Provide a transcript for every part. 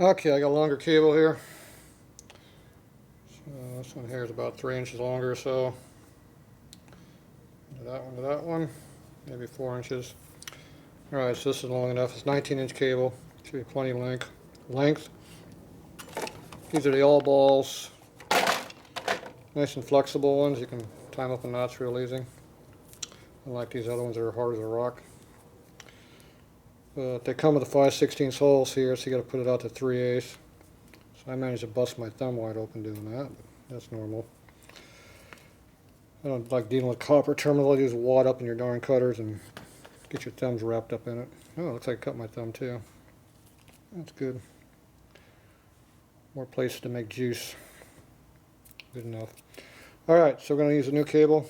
Okay, I got a longer cable here. So this one here is about 3 inches longer or so. To that one, maybe 4 inches. Alright, so this is long enough. It's 19-inch cable. Should be plenty length. These are the all balls. Nice and flexible ones. You can time up the knots real easy. Unlike these other ones that are hard as a rock. But they come with the 5/16 holes here, so you got to put it out to 3/8. So I managed to bust my thumb wide open doing that, but that's normal. I don't like dealing with copper terminals. I just wad up in your darn cutters and get your thumbs wrapped up in it. Oh, it looks like I cut my thumb too. That's good. More places to make juice. Good enough. Alright, so we're going to use a new cable.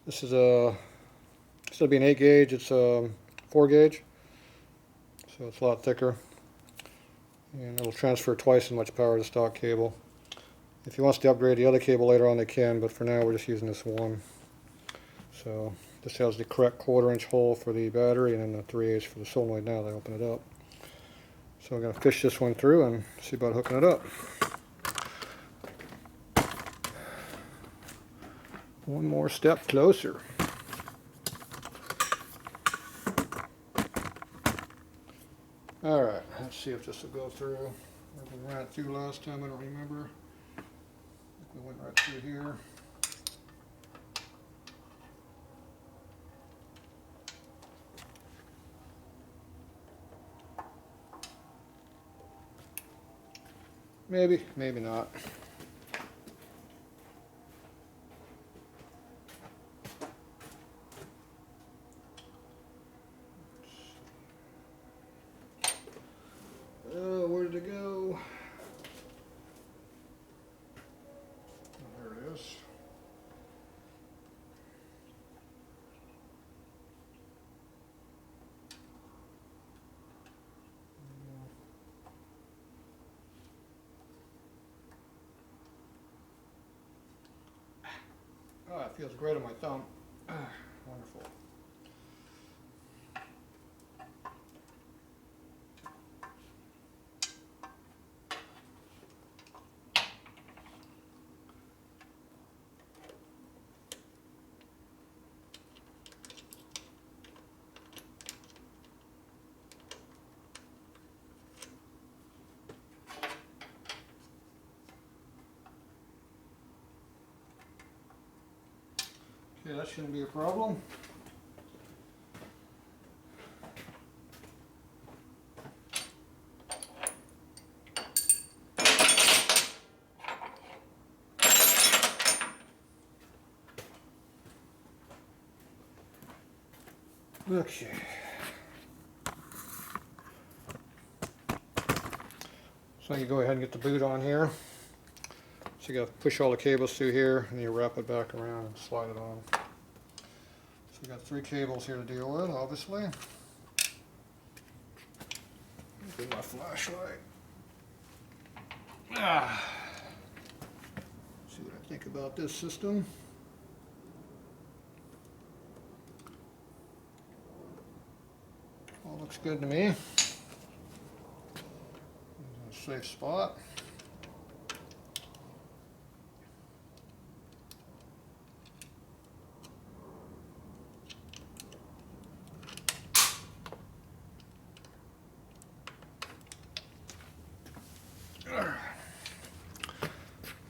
This is instead of being 8 gauge, it's 4 gauge. So it's a lot thicker. And it'll transfer twice as much power as the stock cable. If he wants to upgrade the other cable later on, they can, but for now we're just using this one. So this has the correct 1/4 inch hole for the battery and then the 3/8 for the solenoid now that I open it up. So I'm going to fish this one through and see about hooking it up. One more step closer. Alright, let's see if this will go through. We ran it through last time, I don't remember. I think we went right through here. Maybe, maybe not. Oh, where did it go? Oh, there it is. Oh, it feels great on my thumb. Wonderful. Okay, that shouldn't be a problem. Okay. So you go ahead and get the boot on here. So you got to push all the cables through here and you wrap it back around and slide it on. So we got 3 cables here to deal with, obviously. Get my flashlight. See what I think about this system. All looks good to me. A safe spot.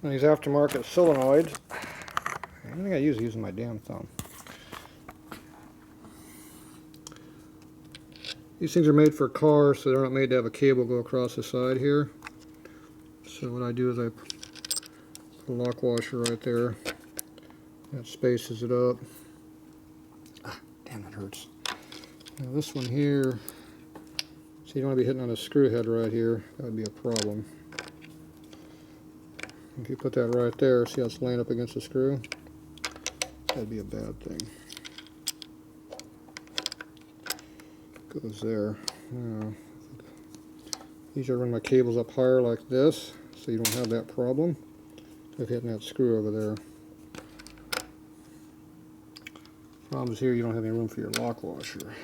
Now these aftermarket solenoids. I think I usually use my damn thumb. These things are made for cars, so they're not made to have a cable go across the side here. So what I do is I put a lock washer right there. That spaces it up. Damn, that hurts. Now this one here, so you don't want to be hitting on a screw head right here. That would be a problem. If you put that right there, see how it's laying up against the screw? That'd be a bad thing. Goes there. Now, usually I run my cables up higher like this, so you don't have that problem of hitting that screw over there. Problem is here you don't have any room for your lock washer.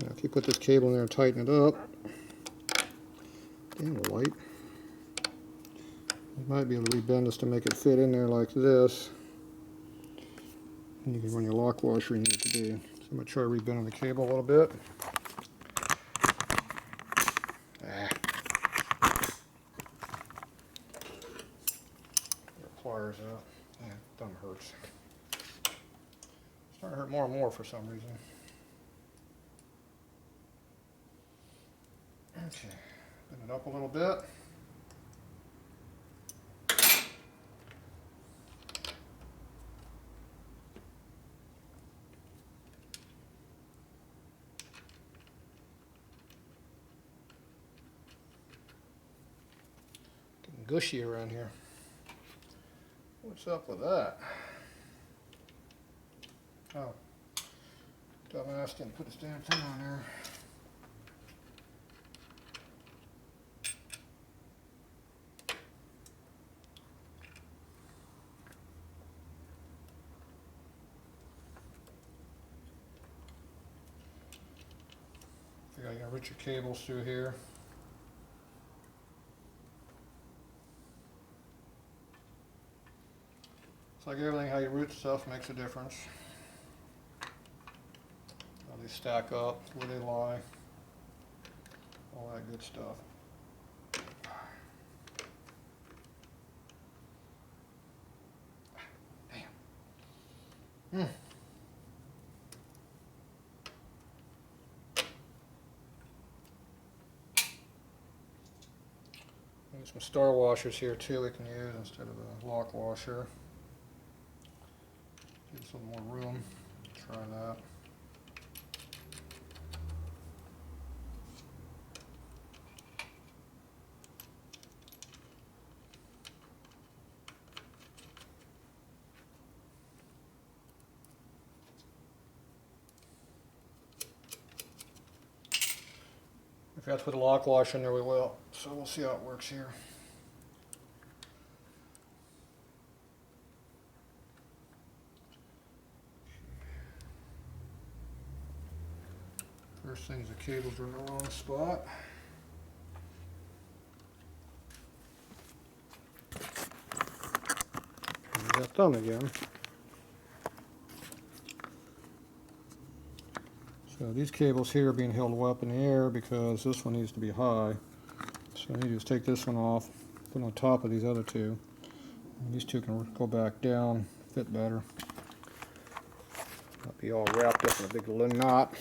Now if you put this cable in there and tighten it up, damn the light. You might be able to rebend this to make it fit in there like this. And you can run your lock washer where you need it to be. So I'm going to try rebending the cable a little bit. Pliers out. Yeah, thumb hurts. It's starting to hurt more and more for some reason. Okay, bend it up a little bit. Getting gushy around here. What's up with that? Oh, dumbass didn't put this damn thing on there. I think I can route your cables through here. It's like everything, how you route stuff makes a difference. How they stack up, where they lie, all that good stuff. Damn. There's some star washers here too we can use instead of a lock washer. Give us a little more room. Try that. If we have to put a lock washer in there, we will. So we'll see how it works here. First thing is the cables are in the wrong spot. Use that thumb again. So these cables here are being held well up in the air because this one needs to be high. So I need to just take this one off, put it on top of these other two. And these two can go back down, fit better. Not be all wrapped up in a big knot.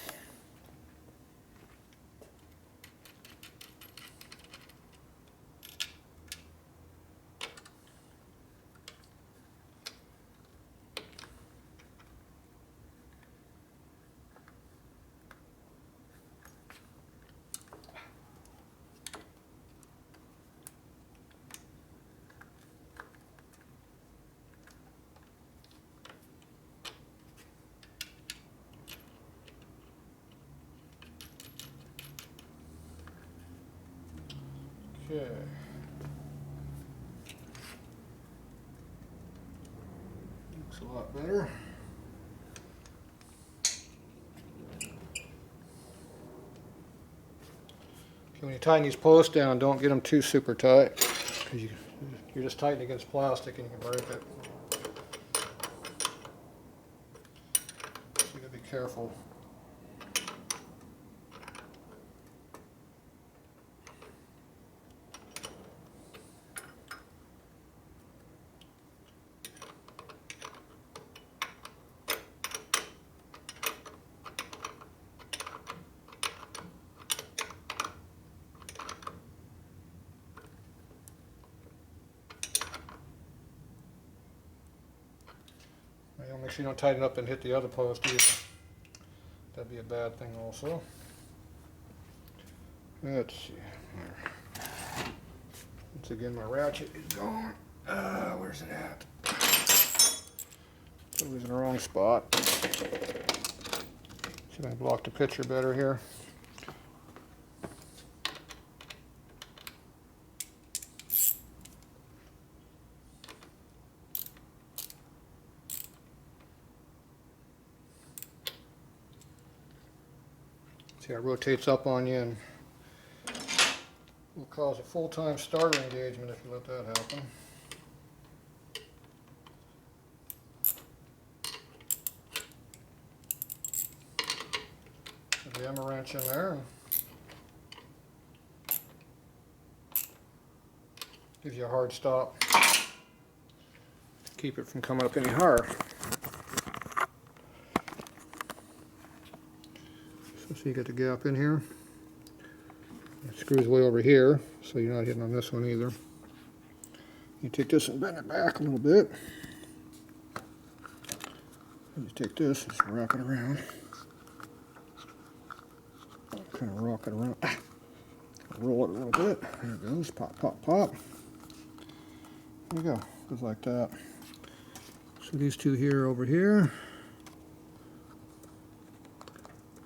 Okay. Looks a lot better. Okay, when you tighten these posts down, don't get them too super tight, because you're just tightening against plastic and you can break it. So you gotta be careful. Make sure you don't tighten up and hit the other post either. That'd be a bad thing also. Let's see. Once again, my ratchet is gone. Where's it at? It's always in the wrong spot. See if I can block the picture better here. See how it rotates up on you and will cause a full-time starter engagement if you let that happen. Put the hammer wrench in there and gives you a hard stop to keep it from coming up any higher. So you get the gap in here. It screws way over here, so you're not hitting on this one either. You take this and bend it back a little bit. And you take this and just wrap it around. Kind of rock it around. Roll it a little bit. There it goes. Pop, pop, pop. There you go. Goes like that. So these two here over here.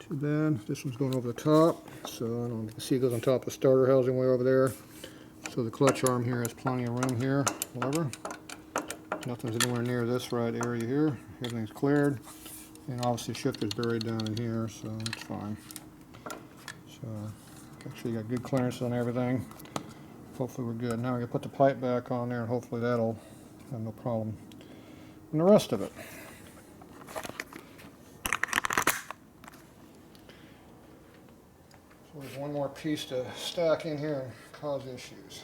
Too bad. This one's going over the top. So I don't know if you can see it goes on top of the starter housing way over there. So the clutch arm here has plenty of room here. Whatever. Nothing's anywhere near this right area here. Everything's cleared. And obviously the shifter's buried down in here, so it's fine. So make sure you got good clearance on everything. Hopefully we're good. Now we're going to put the pipe back on there and hopefully that'll have no problem. And the rest of it. So there's one more piece to stack in here and cause issues.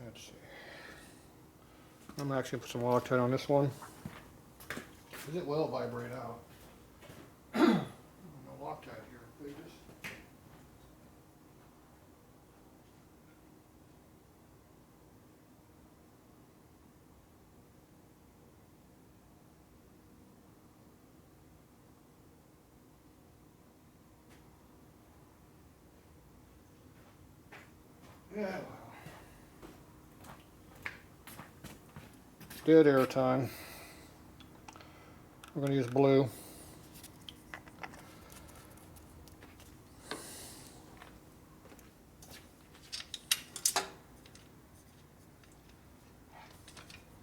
Let's see. I'm actually going to put some Loctite on this one, because it will vibrate out. No Loctite here, please. Yeah, well. Dead air time. We're going to use blue.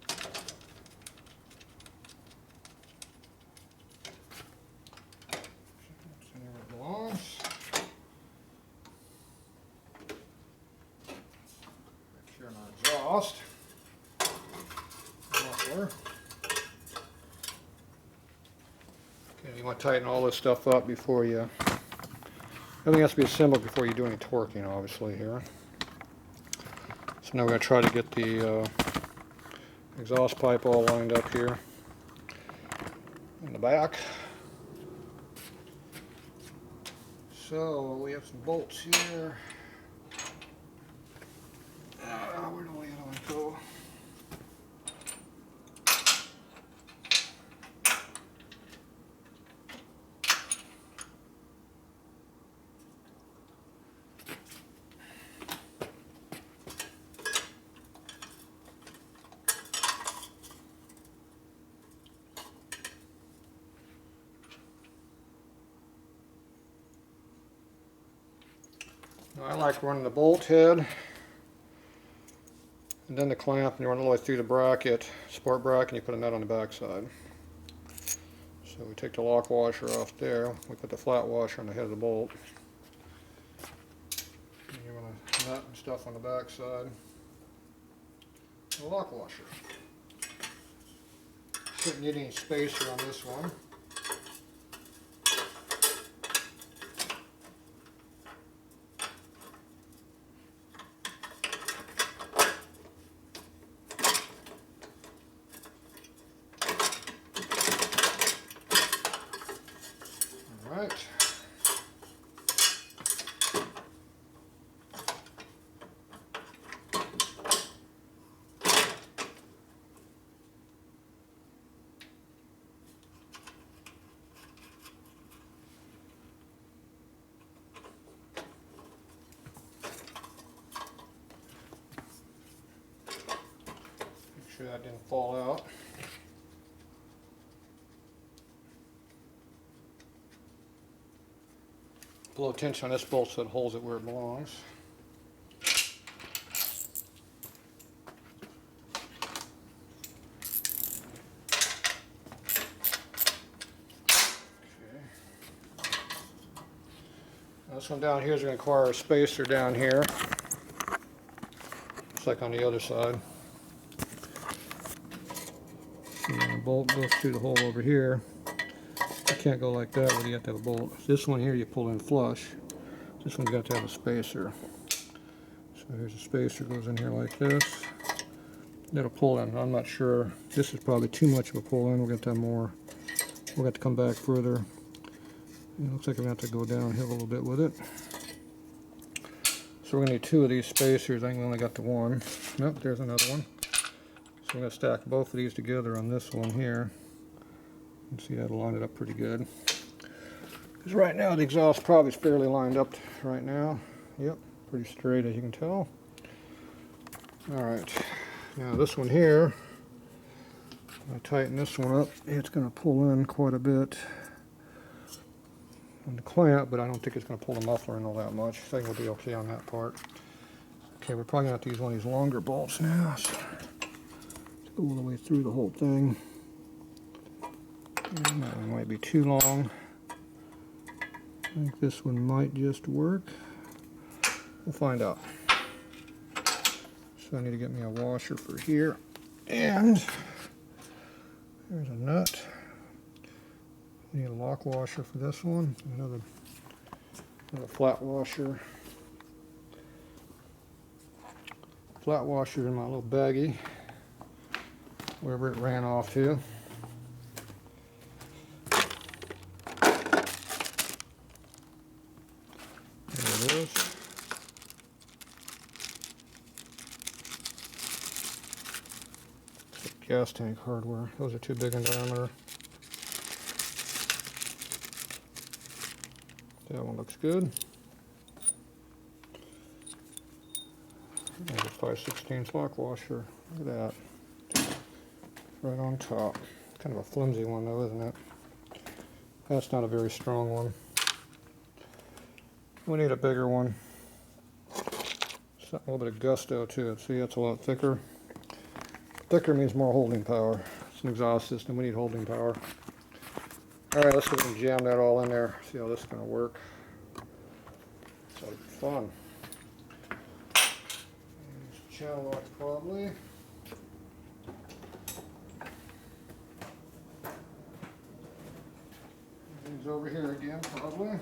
That's where it belongs. Make sure not exhaust. Muffler. Okay, you want to tighten all this stuff up before you. Everything has to be assembled before you do any torquing, obviously, here. So now we're going to try to get the exhaust pipe all lined up here in the back. So we have some bolts here. Where do the other one go? Now, I like running the bolt head and then the clamp, and you run all the way through the bracket, support bracket, and you put a nut on the back side. So we take the lock washer off there, we put the flat washer on the head of the bolt. And you run a nut and stuff on the back side. The lock washer. Shouldn't need any spacer on this one. Alright. Make sure that didn't fall out. Blow tension on this bolt so it holds it where it belongs. This one down here is going to require a spacer down here, just like on the other side. And the bolt goes through the hole over here. You can't go like that when you have to have a bolt. This one here you pull in flush. This one's got to have a spacer. So here's a spacer, goes in here like this. That'll pull in. I'm not sure. This is probably too much of a pull in. We'll get to have more. We'll have to come back further. It looks like I'm going to have to go downhill a little bit with it. So we're going to need two of these spacers. I think we only got the one. Nope, there's another one. So we're going to stack both of these together on this one here. You can see that'll line it up pretty good. Because right now the exhaust probably is fairly lined up right now. Yep, pretty straight as you can tell. Alright, now this one here, I tighten this one up. It's going to pull in quite a bit on the clamp, but I don't think it's going to pull the muffler in all that much. I think we'll be okay on that part. Okay, we're probably going to have to use one of these longer bolts now. So let's go all the way through the whole thing. And that one might be too long. I think this one might just work. We'll find out. So I need to get me a washer for here. And there's a nut. Need a lock washer for this one. Another flat washer. Flat washer in my little baggie, wherever it ran off to. There it is. Gas tank hardware. Those are too big in diameter. That one looks good. There's a 5/16 lock washer. Look at that. Right on top. Kind of a flimsy one though, isn't it? That's not a very strong one. We need a bigger one. A little bit of gusto to it. See, that's a lot thicker. Thicker means more holding power. It's an exhaust system. We need holding power. Alright, let's go ahead and jam that all in there. See how this is going to work. So it'll be fun. Channel lock probably. These over here again probably.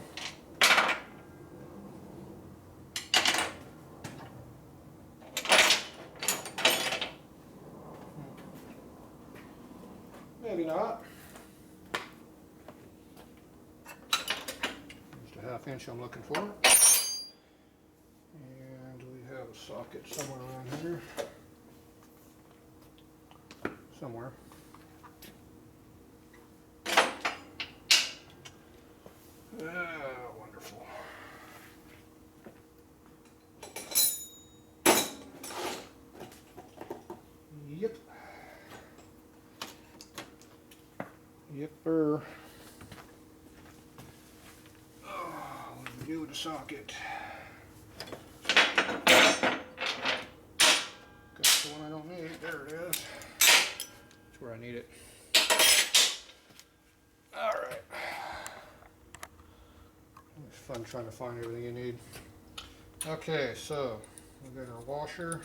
Maybe not. Just a ½ inch I'm looking for. And we have a socket somewhere around here. Somewhere. Wonderful. Yep. Yepper. Oh, what do we do with the socket? Got the one I don't need. There it is. That's where I need it. Alright. It's fun trying to find everything you need. Okay, so we've got our washer.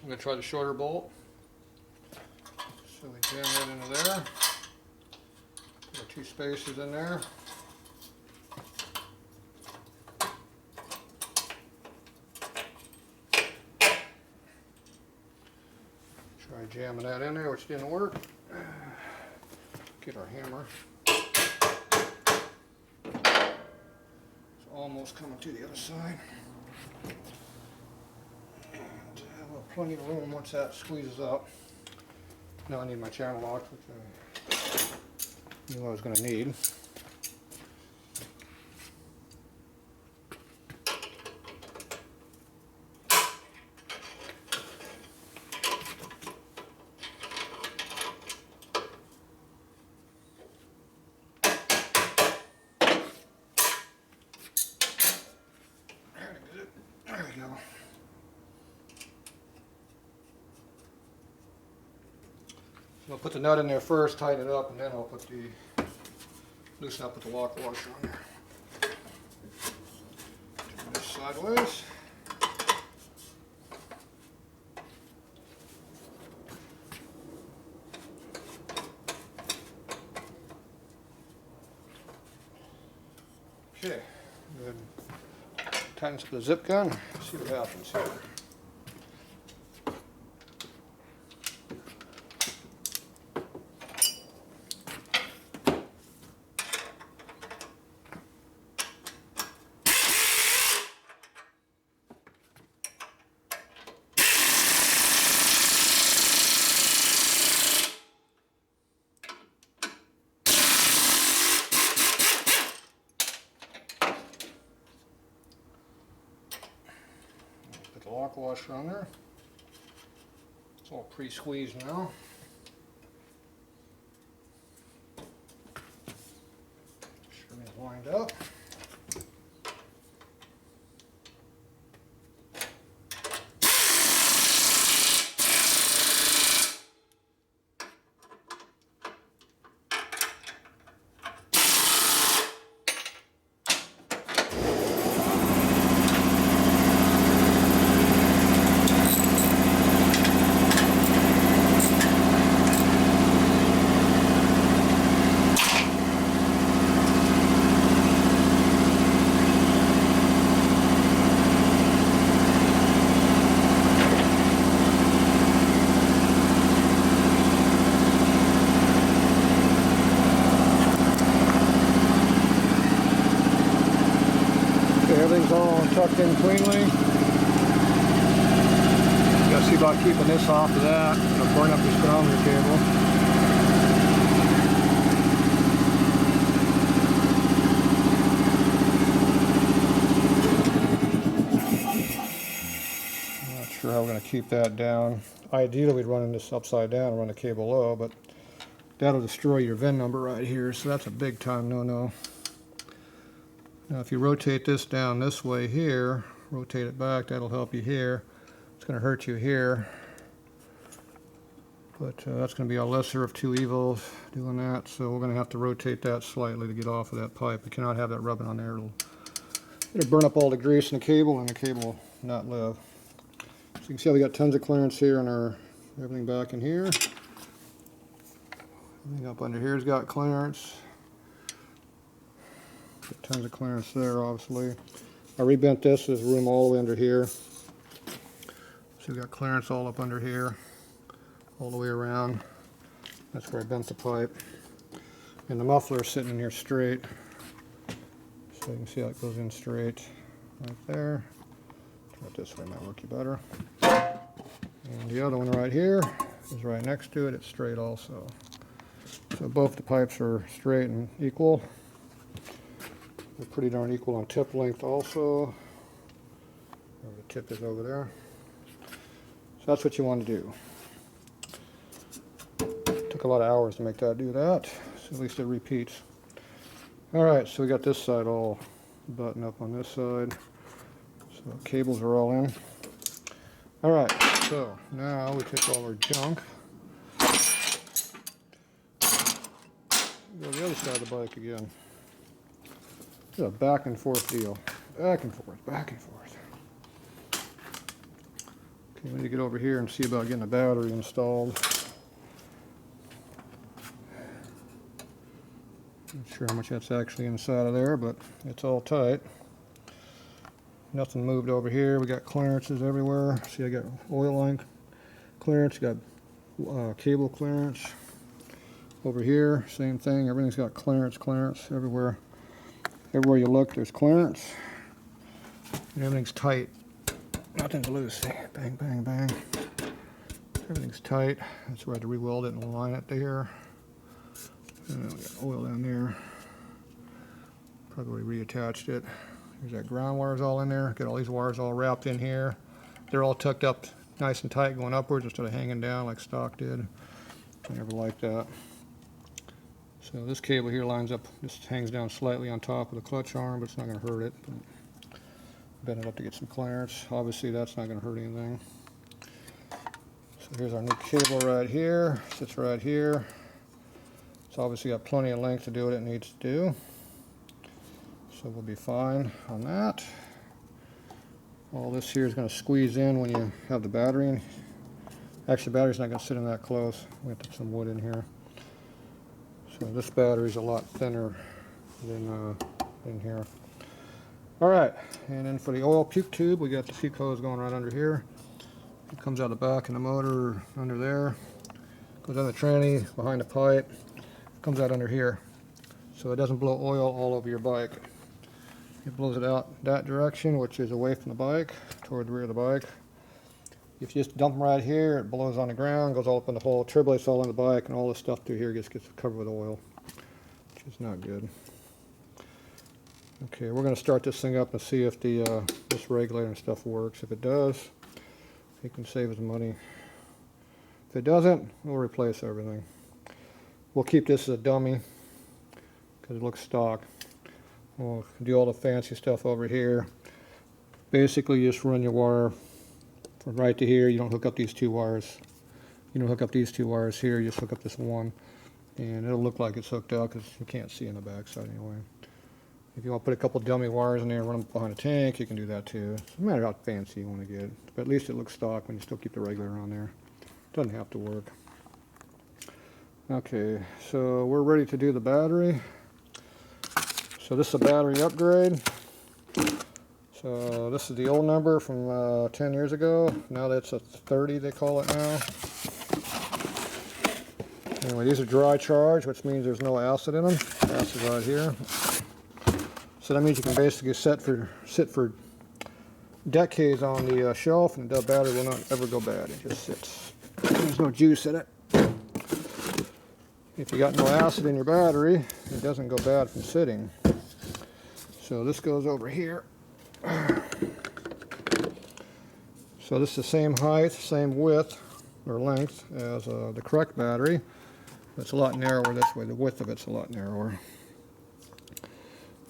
I'm going to try the shorter bolt. So we jam that into there. Put our two spacers in there. Try jamming that in there, which didn't work. Get our hammer. It's almost coming to the other side. And we'll have plenty of room once that squeezes up. Now I need my channel lock, which I knew I was going to need. I'll put the nut in there first, tighten it up, and then I'll put loosen up with the lock washer on there. Turn this sideways. Okay, go ahead and tighten up the zip gun, see what happens here. Put the lock washer on there. It's all pre-squeezed now. Everything's lined up. Everything's all tucked in cleanly. You gotta see about keeping this off of that. It'll burn up your speedometer cable. I'm not sure how we're gonna keep that down. Ideally, we'd run this upside down and run the cable low, but that'll destroy your VIN number right here, so that's a big time no-no. Now if you rotate this down this way here, rotate it back, that'll help you here. It's going to hurt you here. But that's going to be a lesser of two evils doing that, so we're going to have to rotate that slightly to get off of that pipe. We cannot have that rubbing on there. It'll burn up all the grease in the cable and the cable will not live. So you can see how we got tons of clearance here and everything back in here. Everything up under here's got clearance. Got tons of clearance there, obviously. I rebent this. There's room all the way under here. So we've got clearance all up under here, all the way around. That's where I bent the pipe. And the muffler is sitting in here straight. So you can see how it goes in straight right there. Turn it this way, might work you better. And the other one right here is right next to it. It's straight also. So both the pipes are straight and equal. They're pretty darn equal on tip length also. The tip is over there. So that's what you want to do. Took a lot of hours to make that do that. So at least it repeats. Alright, so we got this side all buttoned up on this side. So cables are all in. Alright, so now we take all our junk. Go to the other side of the bike again. It's a back and forth deal. Back and forth, back and forth. Okay, we need to get over here and see about getting a battery installed. Not sure how much that's actually inside of there, but it's all tight. Nothing moved over here. We got clearances everywhere. See, I got oil line clearance, got cable clearance. Over here, same thing. Everything's got clearance everywhere. Everywhere you look, there's clearance. And everything's tight. Nothing's loose. See? Bang, bang, bang. Everything's tight. That's where I had to re-weld it and align it there. And then we got oil down there. Probably reattached it. There's that ground wires all in there. Got all these wires all wrapped in here. They're all tucked up nice and tight going upwards instead of hanging down like stock did. I never liked that. So this cable here lines up, just hangs down slightly on top of the clutch arm, but it's not going to hurt it. Bend it up to get some clearance. Obviously that's not going to hurt anything. So here's our new cable right here, sits right here. It's obviously got plenty of length to do what it needs to do. So we'll be fine on that. All this here is going to squeeze in when you have the battery in. Actually, the battery's not going to sit in that close. We have to put some wood in here. So this battery's a lot thinner than in here. All right, and then for the oil puke tube, we got the puke hose going right under here. It comes out the back in the motor under there. Goes on the tranny, behind the pipe. Comes out under here. So it doesn't blow oil all over your bike. It blows it out that direction, which is away from the bike, toward the rear of the bike. If you just dump them right here, it blows on the ground, goes all up in the hole, turbulates all in the bike, and all this stuff through here gets covered with oil, which is not good. Okay, we're going to start this thing up and see if the this regulator and stuff works. If it does, you can save us money. If it doesn't, we'll replace everything. We'll keep this as a dummy because it looks stock. We'll do all the fancy stuff over here. Basically, you just run your wire from right to here. You don't hook up these two wires. You don't hook up these two wires here. You just hook up this one, and it'll look like it's hooked up because you can't see in the backside anyway. If you want to put a couple dummy wires in there and run them behind a tank, you can do that too. It's a matter of how fancy you want to get. But at least it looks stock when you still keep the regulator on there. It doesn't have to work. Okay, so we're ready to do the battery. So this is a battery upgrade. So this is the old number from 10 years ago. Now that's a 30, they call it now. Anyway, these are dry charge, which means there's no acid in them. Acid right here. So that means you can basically sit for decades on the shelf, and the battery will not ever go bad. It just sits. There's no juice in it. If you got no acid in your battery, it doesn't go bad from sitting. So this goes over here. So this is the same height, same width or length as the correct battery. It's a lot narrower this way. The width of it's a lot narrower.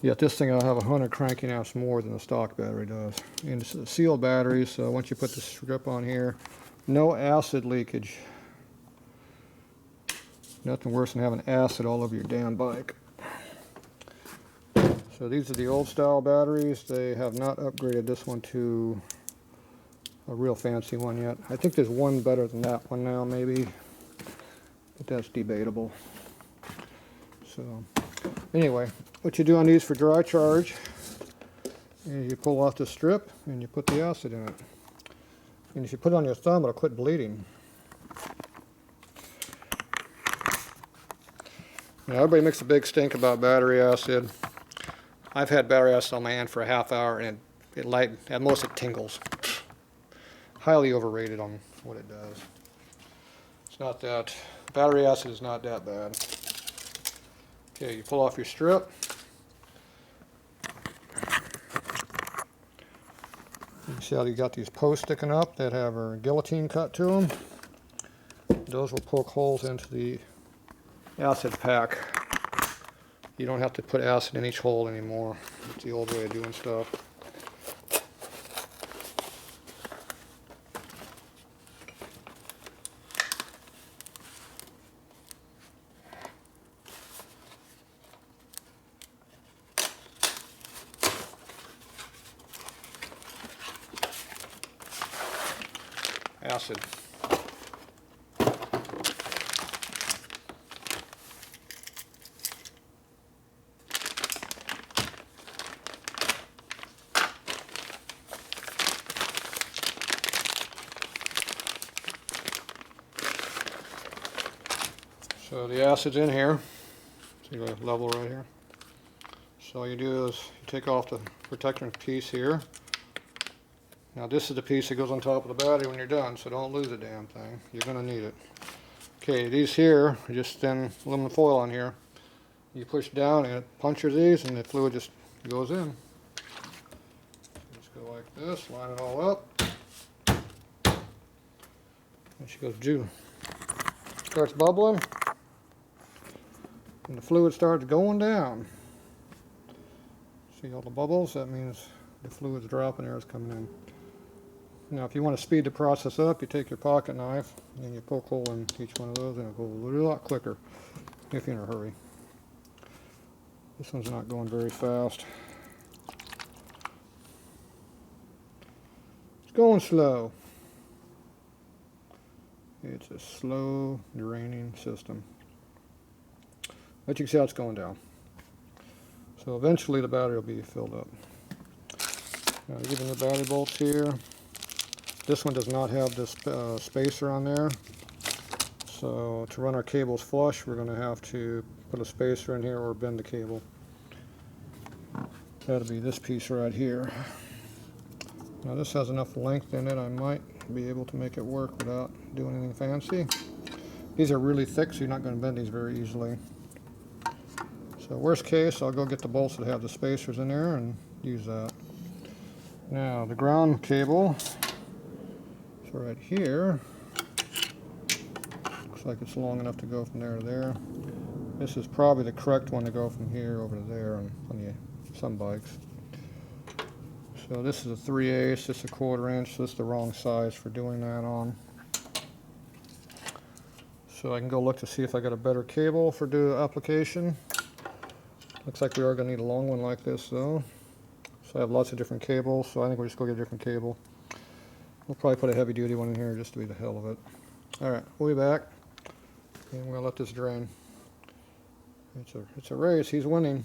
Yet this thing will have 100 cranking amps more than the stock battery does. And it's a sealed battery, so once you put the strip on here, no acid leakage. Nothing worse than having acid all over your damn bike. So these are the old style batteries. They have not upgraded this one to a real fancy one yet. I think there's one better than that one now, maybe, but that's debatable. So anyway, what you do on these for dry charge is you pull off the strip and you put the acid in it. And if you put it on your thumb, it'll quit bleeding. Now, everybody makes a big stink about battery acid. I've had battery acid on my hand for a half hour, and at most it tingles. Highly overrated on what it does. It's not that, battery acid is not that bad. Okay, you pull off your strip. You see how you got these posts sticking up that have a guillotine cut to them? Those will poke holes into the acid pack. You don't have to put acid in each hole anymore. It's the old way of doing stuff. Acid. So the acid's in here. See the level right here. So all you do is you take off the protector piece here. Now this is the piece that goes on top of the battery when you're done, so don't lose a damn thing. You're going to need it. Okay, these here are just thin aluminum foil on here. You push down and it punctures these and the fluid just goes in. Just go like this, line it all up. And she goes, starts bubbling. And the fluid starts going down. See all the bubbles? That means the fluid's dropping, air is coming in. Now if you want to speed the process up, you take your pocket knife and you poke a hole in each one of those and it'll go a lot quicker if you're in a hurry. This one's not going very fast. It's going slow. It's a slow draining system. But you can see how it's going down. So eventually the battery will be filled up. Now given the battery bolts here, this one does not have this spacer on there. So to run our cables flush, we're going to have to put a spacer in here or bend the cable. That'll be this piece right here. Now this has enough length in it, I might be able to make it work without doing anything fancy. These are really thick, so you're not going to bend these very easily. So worst case, I'll go get the bolts that have the spacers in there and use that. Now the ground cable is right here. Looks like it's long enough to go from there to there. This is probably the correct one to go from here over to there on some bikes. So this is a 3/8, this is a 1/4 inch, so this is the wrong size for doing that on. So I can go look to see if I got a better cable for the application. Looks like we are going to need a long one like this though. So I have lots of different cables, so I think we'll just go get a different cable. We'll probably put a heavy duty one in here just to be the hell of it. Alright, we'll be back and we'll let this drain. It's a race, he's winning.